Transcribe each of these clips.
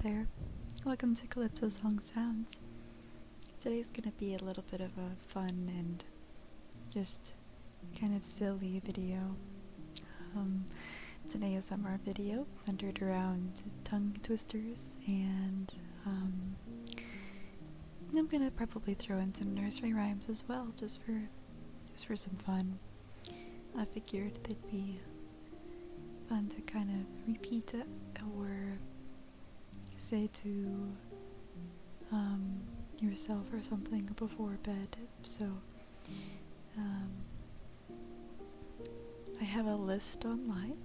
there. Welcome to Calypso Song Sounds. Today's gonna be a little bit of a fun and just kind of silly video. It's an ASMR video centered around tongue twisters, and I'm gonna probably throw in some nursery rhymes as well, just for some fun. I figured they'd be fun to kind of repeat it or say to yourself or something before bed. So I have a list online,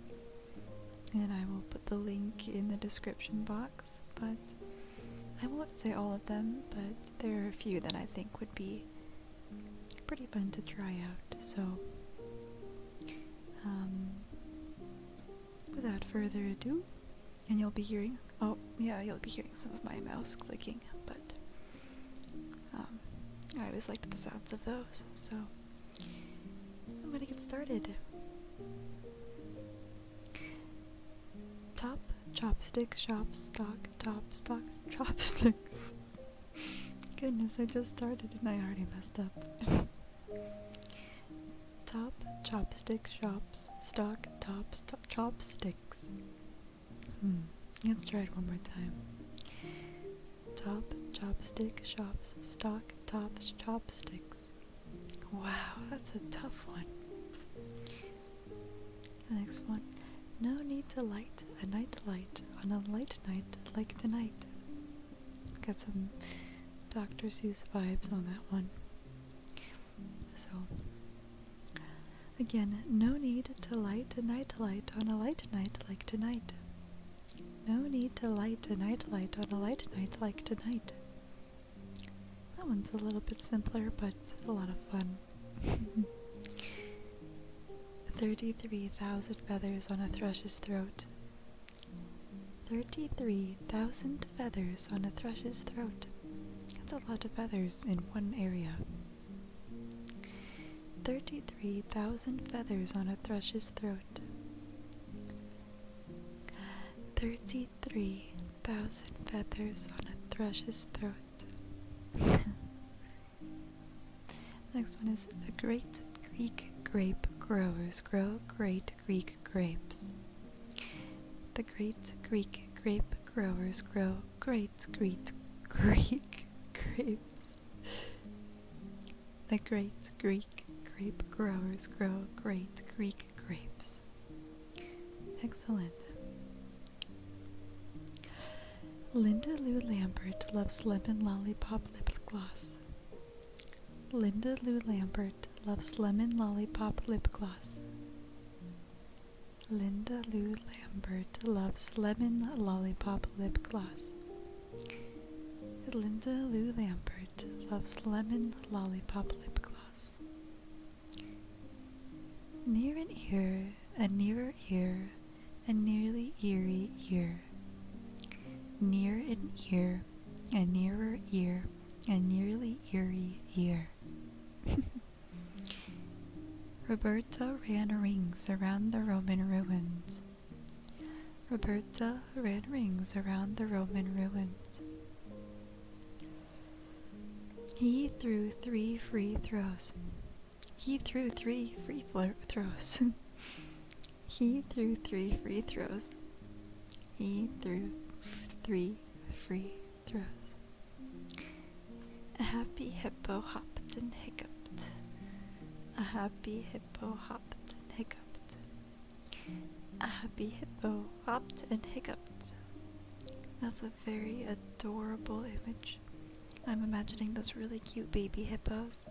and I will put the link in the description box, but I won't say all of them, but there are a few that I think would be pretty fun to try out. So without further ado, and you'll be hearing some of my mouse clicking, but I always liked the sounds of those, so I'm gonna get started. Top, chopstick, shop, stock, top, stock, chopsticks. Goodness, I just started and I already messed up. Top, chopstick, shops, stock, top, stock, chopsticks. Let's try it one more time. Top, chopstick, shops, stock, top, chopsticks. Wow, that's a tough one. The next one. No need to light a night light on a light night like tonight. Got some Dr. Seuss vibes on that one. So, again, no need to light a night light on a light night like tonight. No need to light a night light on a light night like tonight. That one's a little bit simpler, but a lot of fun. 33,000 feathers on a thrush's throat. 33,000 feathers on a thrush's throat. That's a lot of feathers in one area. 33,000 feathers on a thrush's throat. 33,000 feathers on a thrush's throat. Next one is the great Greek grape growers grow great Greek grapes. The great Greek grape growers grow great Greek grapes. The great Greek grape growers grow great Greek grapes. Excellent. Linda Lou Lambert loves lemon lollipop lip gloss. Linda Lou Lambert loves lemon lollipop lip gloss. Linda Lou Lambert loves lemon lollipop lip gloss. Linda Lou Lambert loves lemon lollipop lip gloss. Near an ear, a nearer ear, a nearly eerie ear. Near an ear, a nearer ear, a nearly eerie ear. Roberta ran rings around the Roman ruins. Roberta ran rings around the Roman ruins. He threw 3 free throws. He threw 3 free throws. He threw 3 free throws. He threw 3 free throws. A happy hippo hopped and hiccuped. A happy hippo hopped and hiccuped. A happy hippo hopped and hiccuped. That's a very adorable image. I'm imagining those really cute baby hippos.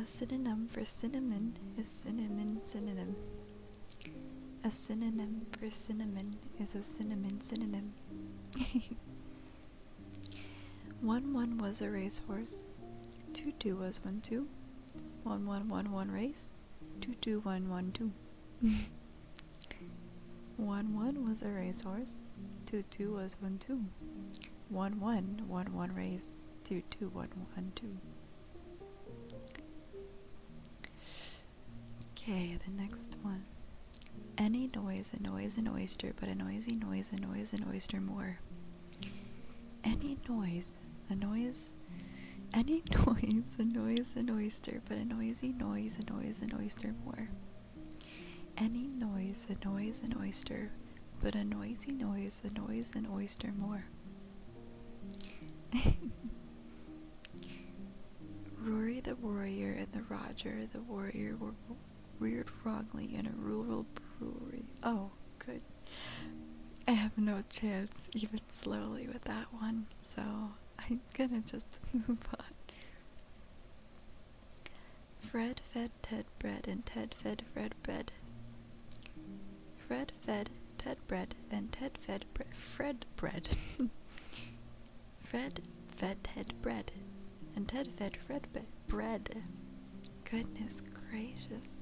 A synonym for cinnamon is cinnamon synonym. A synonym for cinnamon is a cinnamon synonym. 1-1 was a racehorse. 2-2 was 1-2. 1-1-1-1 race. 2-2-1-1-2. 1-1 was a racehorse. 2-2 was 1-2. 1-1-1-1 race. 2-2-1-1-2. Okay, the next one. Any noise annoys an oyster, but a noisy noise annoys an oyster more. Any noise annoys Any noise annoys an oyster, but a noisy noise annoys an oyster more. Any noise annoys an oyster, but a noisy noise annoys an oyster more. Rory the warrior and the Roger the warrior were reared wrongly in a rural brewery. Oh, good. I have no chance even slowly with that one, so I'm gonna just move on. Fred fed Ted bread and Ted fed Fred bread. Fred fed Ted bread and Ted fed Fred bread. Fred fed Ted bread and Ted fed Fred bread. Goodness gracious.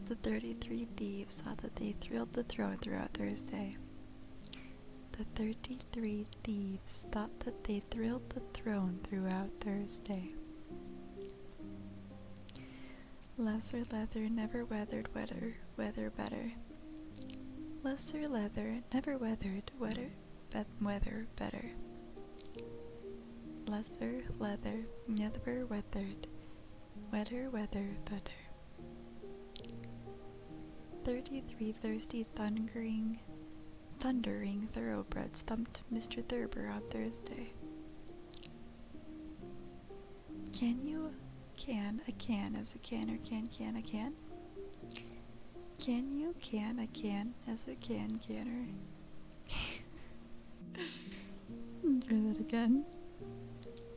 The 33 thieves saw that they thrilled the throne throughout Thursday. The 33 thieves thought that they thrilled the throne throughout Thursday. Lesser leather never weathered weather better. Lesser leather never weathered weather better. Lesser leather never weathered weather better. 33 thirsty thundering thoroughbreds thumped Mr. Thurber on Thursday. Can you can a can as a canner can a can? Can you can a can as a canner? Try that again.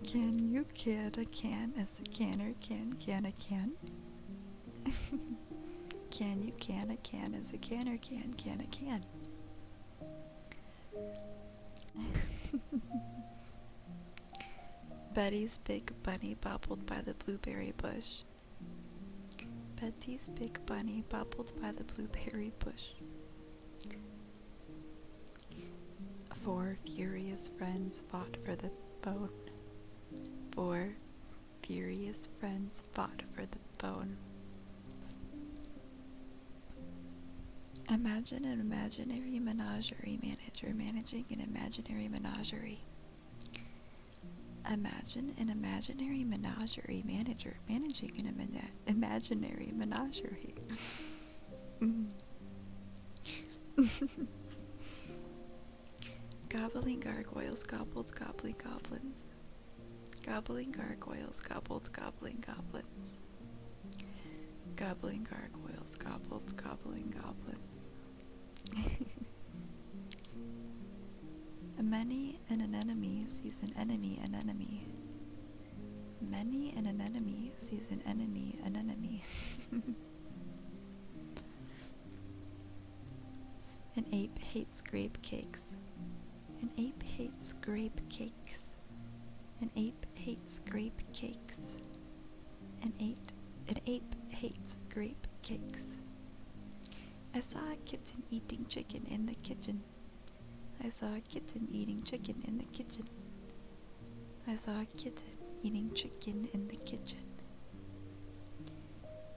Can you can a can as a canner can a can? Can you can a can as a canner can a can? Betty's big bunny bobbled by the blueberry bush. Betty's big bunny bobbled by the blueberry bush. 4 furious friends fought for the bone. 4 furious friends fought for the bone. Imagine an imaginary menagerie manager managing an imaginary menagerie. Imagine an imaginary menagerie manager managing an imaginary menagerie. Gobbling gargoyles gobbled gobbling goblins. Gobbling gargoyles gobbled gobbling goblins. Gobbling gargoyles gobbled gobbling goblins. A many and an enemy sees an enemy an enemy. Many and an enemy sees an enemy an enemy. An ape hates grape cakes. An ape hates grape cakes. An ape hates grape cakes. An ape hates grape cakes. I saw a kitten eating chicken in the kitchen. I saw a kitten eating chicken in the kitchen. I saw a kitten eating chicken in the kitchen.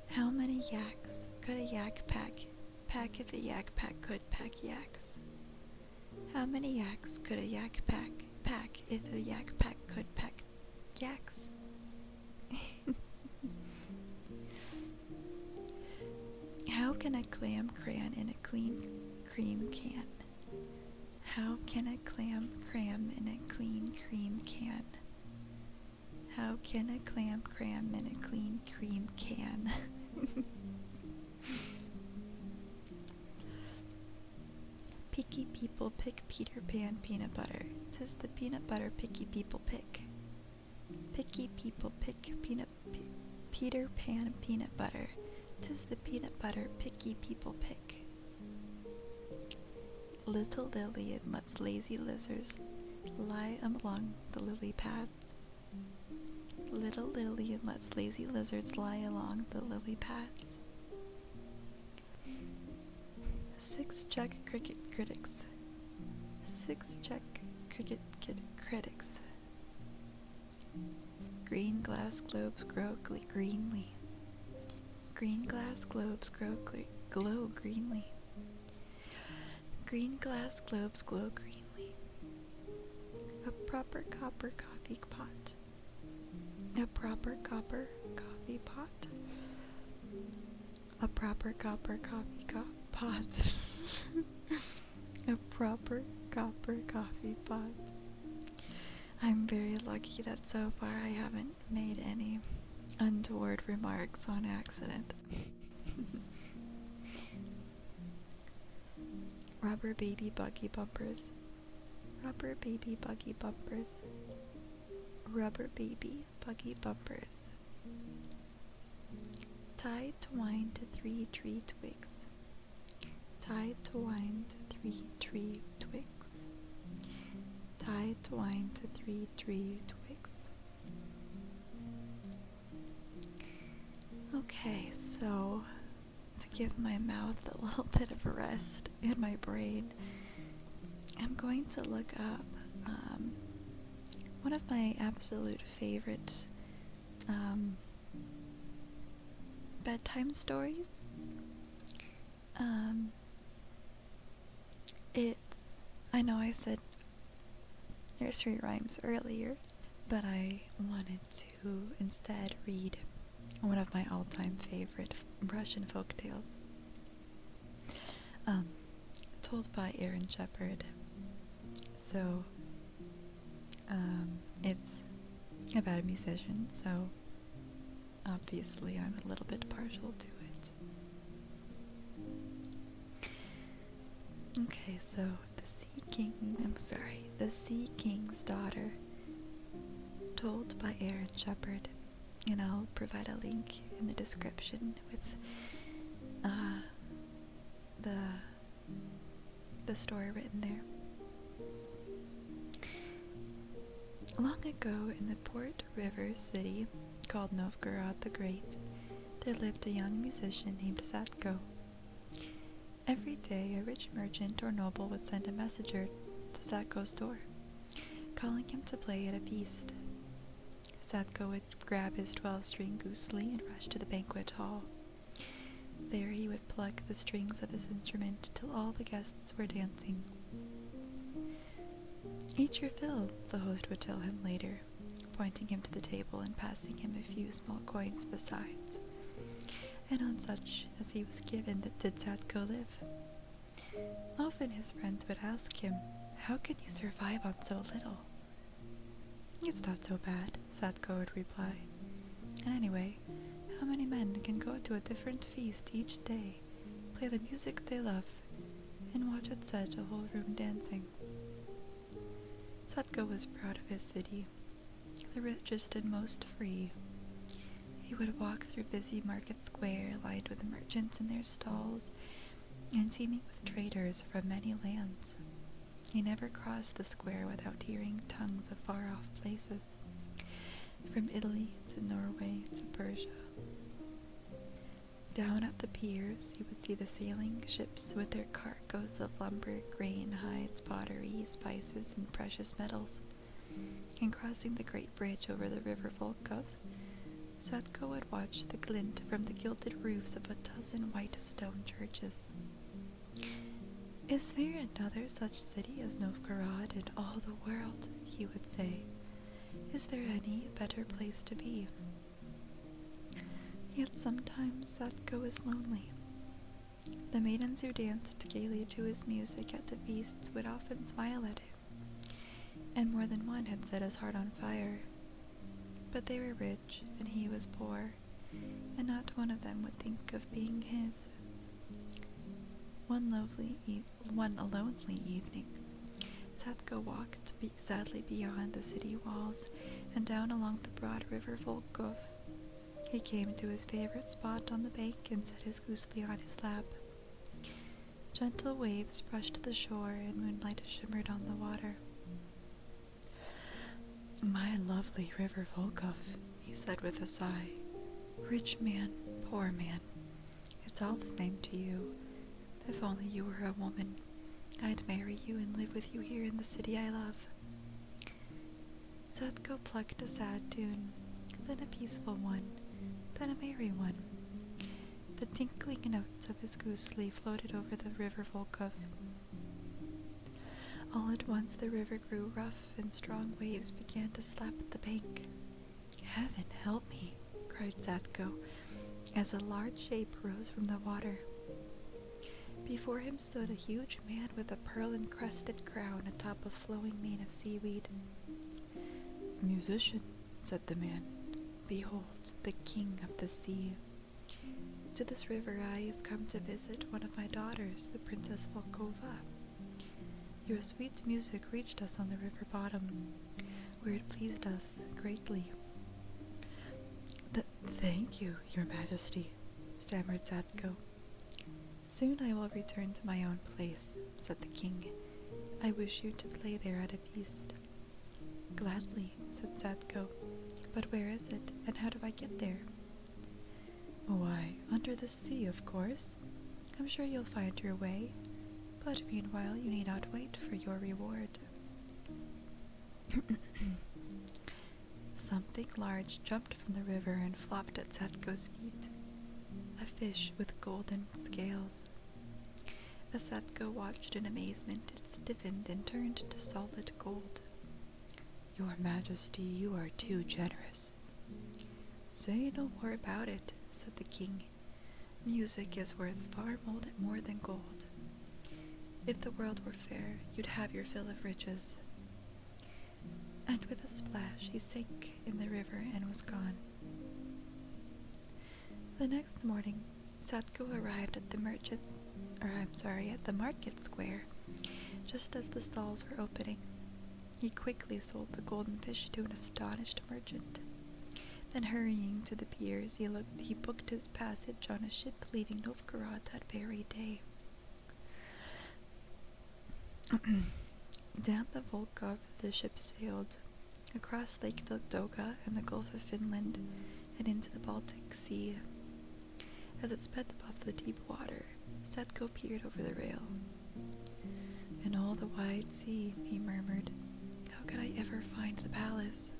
How many yaks could a yak pack if a yak pack could pack yaks? How many yaks could a yak pack if a yak pack could pack yaks? How can a clam cram in a clean cream can? How can a clam cram in a clean cream can? How can a clam cram in a clean cream can? Picky people pick Peter Pan peanut butter. 'Tis the peanut butter picky people pick. Picky people pick Peter Pan peanut butter. 'Tis the peanut butter picky people pick. Little Lillian lets lazy lizards lie along the lily pads. Little Lillian lets lazy lizards lie along the lily pads. 6 Czech cricket critics. 6 Czech cricket critics. Green glass globes grow greenly. Green glass globes grow glow greenly. Green glass globes glow greenly. A proper copper coffee pot. A proper copper coffee pot. A proper copper coffee pot. A proper copper coffee pot. I'm very lucky that so far I haven't made any untoward remarks on accident. Rubber baby buggy bumpers. Rubber baby buggy bumpers. Rubber baby buggy bumpers. Tied twine to 3 tree twigs. Tied twine to 3 tree twigs. Tied twine to 3 tree twigs. Okay, so to give my mouth a little bit of a rest and my brain, I'm going to look up one of my absolute favorite bedtime stories. I know I said nursery rhymes earlier, but I wanted to instead read one of my all-time favorite Russian folk tales, told by Shepard. So, it's about a musician, so obviously I'm a little bit partial to it. Okay, so The Sea King's Daughter, told by Shepard, and I'll provide a link in the description with the story written there. Long ago, in the port river city called Novgorod the Great, there lived a young musician named Satko. Every day, a rich merchant or noble would send a messenger to Satko's door, calling him to play at a feast. Satko would grab his 12-string gusli and rush to the banquet hall. There he would pluck the strings of his instrument till all the guests were dancing. "Eat your fill," the host would tell him later, pointing him to the table and passing him a few small coins besides. And on such as he was given did Satko live. Often his friends would ask him, "How can you survive on so little?" "It's not so bad," Satko would reply. "And anyway, how many men can go to a different feast each day, play the music they love, and watch it set a whole room dancing?" Satko was proud of his city, the richest and most free. He would walk through busy market square lined with merchants in their stalls, and teeming with traders from many lands. He never crossed the square without hearing tongues of far-off places, from Italy to Norway to Persia. Down at the piers, you would see the sailing ships with their cargoes of lumber, grain, hides, pottery, spices, and precious metals. And crossing the great bridge over the river Volkhov, Satko would watch the glint from the gilded roofs of a dozen white stone churches. "Is there another such city as Novgorod in all the world?" he would say. "Is there any better place to be?" Yet sometimes Satko was lonely. The maidens who danced gaily to his music at the feasts would often smile at him, and more than one had set his heart on fire. But they were rich, and he was poor, and not one of them would think of being his. One lonely evening, Satko walked sadly beyond the city walls and down along the broad river Volkhov. He came to his favorite spot on the bank and set his gusli on his lap. Gentle waves brushed the shore and moonlight shimmered on the water. "My lovely river Volkhov," he said with a sigh. "Rich man, poor man, it's all the same to you. If only you were a woman, I'd marry you and live with you here in the city I love." Satko plucked a sad tune, then a peaceful one, then a merry one. The tinkling notes of his gusli floated over the river Volkhov. All at once the river grew rough, and strong waves began to slap at the bank. "Heaven help me!" cried Zatko, as a large shape rose from the water. Before him stood a huge man with a pearl-encrusted crown atop a flowing mane of seaweed. "Musician," said the man, "behold, the king of the sea. To this river I have come to visit one of my daughters, the Princess Volkova. Your sweet music reached us on the river bottom, where it pleased us greatly." "Thank you, your majesty," stammered Zatko. "Soon I will return to my own place," said the king. "I wish you to play there at a feast." "Gladly," said Zatko. "But where is it, and how do I get there?" "Why, under the sea, of course. I'm sure you'll find your way, but meanwhile you need not wait for your reward." Something large jumped from the river and flopped at Zatko's feet. A fish with golden scales. As Zatko watched in amazement, it stiffened and turned to solid gold. "Your Majesty, you are too generous." "Say no more about it," said the king. "Music is worth far more than gold. If the world were fair, you'd have your fill of riches." And with a splash he sank in the river and was gone. The next morning, Zatko arrived at the market square, just as the stalls were opening. He quickly sold the golden fish to an astonished merchant. Then hurrying to the piers, he booked his passage on a ship leaving Novgorod that very day. Down the Volkhov the ship sailed, across Lake Ladoga and the Gulf of Finland, and into the Baltic Sea. As it sped above the deep water, Zatko peered over the rail. "In all the wide sea," he murmured, "how could I ever find the palace?"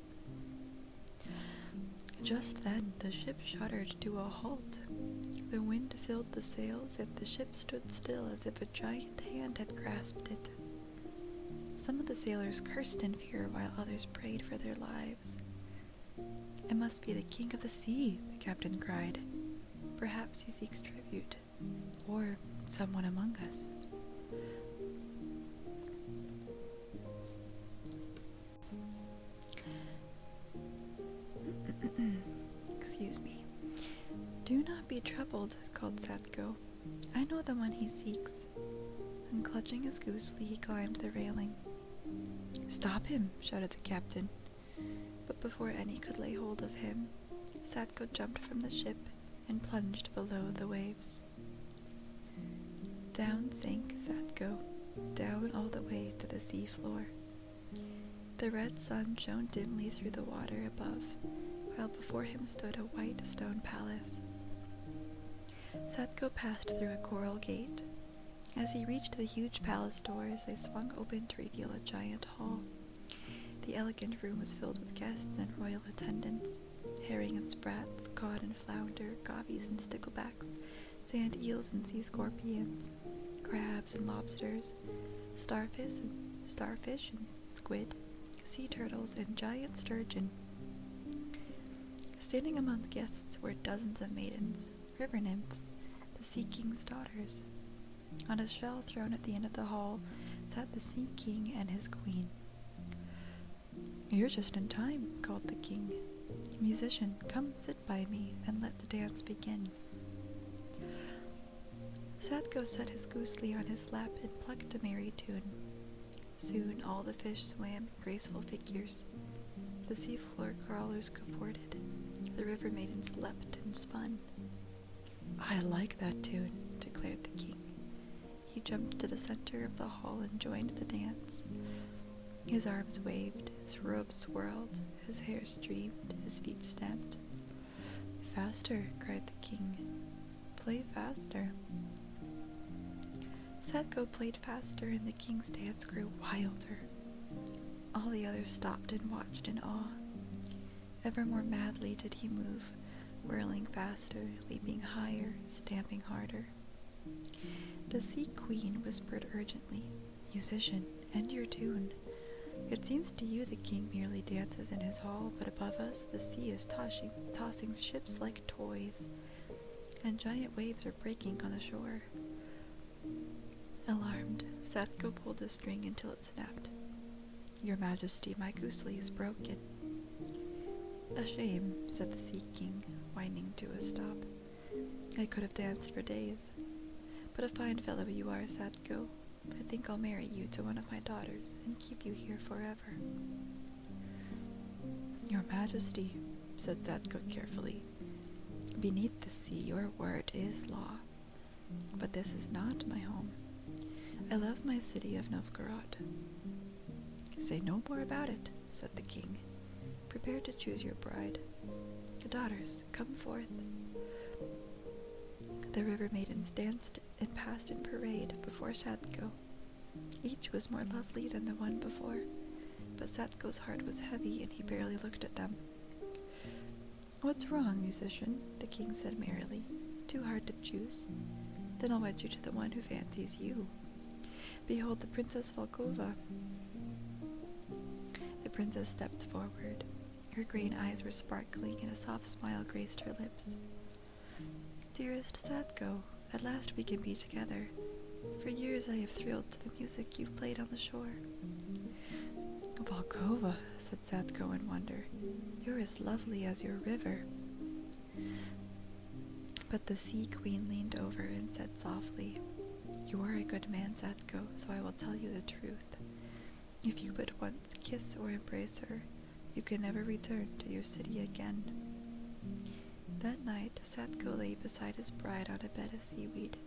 Just then the ship shuddered to a halt. The wind filled the sails, and the ship stood still as if a giant hand had grasped it. Some of the sailors cursed in fear while others prayed for their lives. "It must be the king of the sea," the captain cried. "Perhaps he seeks tribute, or someone among us." Excuse me. "Do not be troubled," called Zatko. "I know the one he seeks." And clutching his gusli, he climbed the railing. "Stop him!" shouted the captain. But before any could lay hold of him, Zatko jumped from the ship and plunged below the waves. Down sank Zatko, down all the way to the sea floor. The red sun shone dimly through the water above, while before him stood a white stone palace. Zatko passed through a coral gate. As he reached the huge palace doors, they swung open to reveal a giant hall. The elegant room was filled with guests and royal attendants. Herring and sprats, cod and flounder, gobies and sticklebacks, sand eels and sea scorpions, crabs and lobsters, starfish and squid, sea turtles and giant sturgeon. Standing among the guests were dozens of maidens, river nymphs, the Sea King's daughters. On a shell thrown at the end of the hall sat the Sea King and his queen. "You're just in time," called the king. "Musician, come sit by me and let the dance begin." Zatko set his gusli on his lap and plucked a merry tune. Soon all the fish swam in graceful figures. The seafloor crawlers cavorted. The river maidens leapt and spun. "I like that tune," declared the king. He jumped to the center of the hall and joined the dance. His arms waved, his robe swirled, his hair streamed, his feet stamped. "Faster," cried the king. "Play faster." Zatko played faster, and the king's dance grew wilder. All the others stopped and watched in awe. Ever more madly did he move, whirling faster, leaping higher, stamping harder. The Sea Queen whispered urgently, "Musician, end your tune. It seems to you the king merely dances in his hall, but above us the sea is tossing ships like toys, and giant waves are breaking on the shore." Alarmed, Satko pulled the string until it snapped. "Your Majesty, my goosely is broken." "A shame," said the Sea King, winding to a stop. "I could have danced for days. But a fine fellow you are, Satko. I think I'll marry you to one of my daughters and keep you here forever." "Your Majesty," said Satko carefully, "beneath the sea your word is law. But this is not my home. I love my city of Novgorod." "Say no more about it," said the king. "Prepare to choose your bride. Daughters, come forth." The river maidens danced and passed in parade before Satko. Each was more lovely than the one before, but Satko's heart was heavy and he barely looked at them. "What's wrong, musician?" the king said merrily. "Too hard to choose? Then I'll wed you to the one who fancies you. Behold the Princess Volkova." The princess stepped forward. Her green eyes were sparkling and a soft smile graced her lips. "Dearest Satko, at last we can be together. For years I have thrilled to the music you've played on the shore." "Volkova," said Satko in wonder. "You're as lovely as your river." But the Sea Queen leaned over and said softly, "You are a good man, Satko, so I will tell you the truth. If you but once kiss or embrace her, you can never return to your city again." That night, Satko lay beside his bride on a bed of seaweed.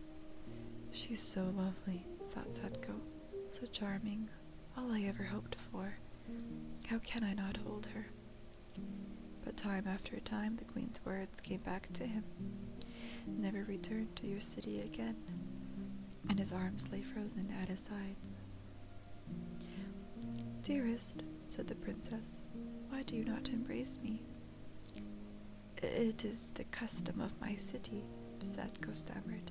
"She's so lovely," thought Satko, "so charming, all I ever hoped for. How can I not hold her?" But time after time the queen's words came back to him. "Never return to your city again," and his arms lay frozen at his sides. "Dearest," said the princess, "why do you not embrace me?" "It is the custom of my city," Satko stammered.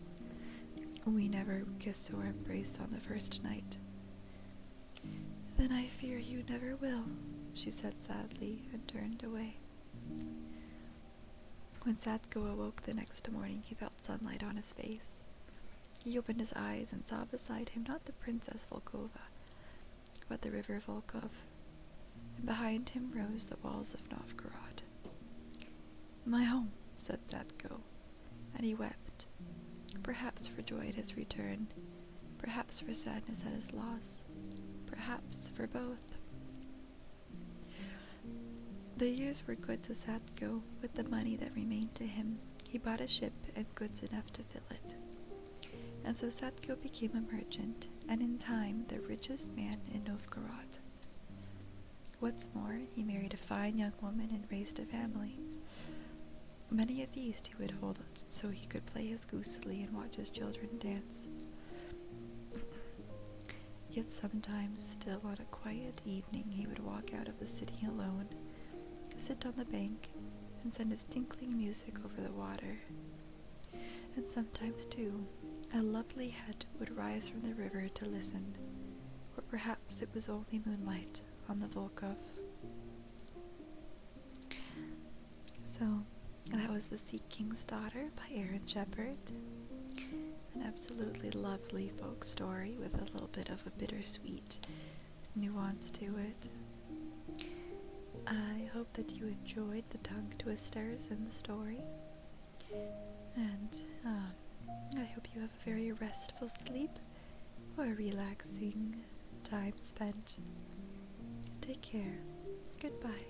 "We never kiss or embrace on the first night." "Then I fear you never will," she said sadly, and turned away. When Satko awoke the next morning, he felt sunlight on his face. He opened his eyes and saw beside him not the Princess Volkova, but the river Volkov, and behind him rose the walls of Novgorod. "My home," said Satko, and he wept, perhaps for joy at his return, perhaps for sadness at his loss, perhaps for both. The years were good to Satko. With the money that remained to him, he bought a ship and goods enough to fill it. And so Satko became a merchant, and in time the richest man in Novgorod. What's more, he married a fine young woman and raised a family. Many a feast he would hold so he could play his goosely and watch his children dance. Yet sometimes, still on a quiet evening, he would walk out of the city alone, sit on the bank, and send his tinkling music over the water. And sometimes, too, a lovely head would rise from the river to listen, or perhaps it was only moonlight on the Volkov. So, that was The Sea King's Daughter by Shepard. An absolutely lovely folk story with a little bit of a bittersweet nuance to it. I hope that you enjoyed the tongue twisters in the story, and I hope you have a very restful sleep or a relaxing time spent. Take care. Goodbye.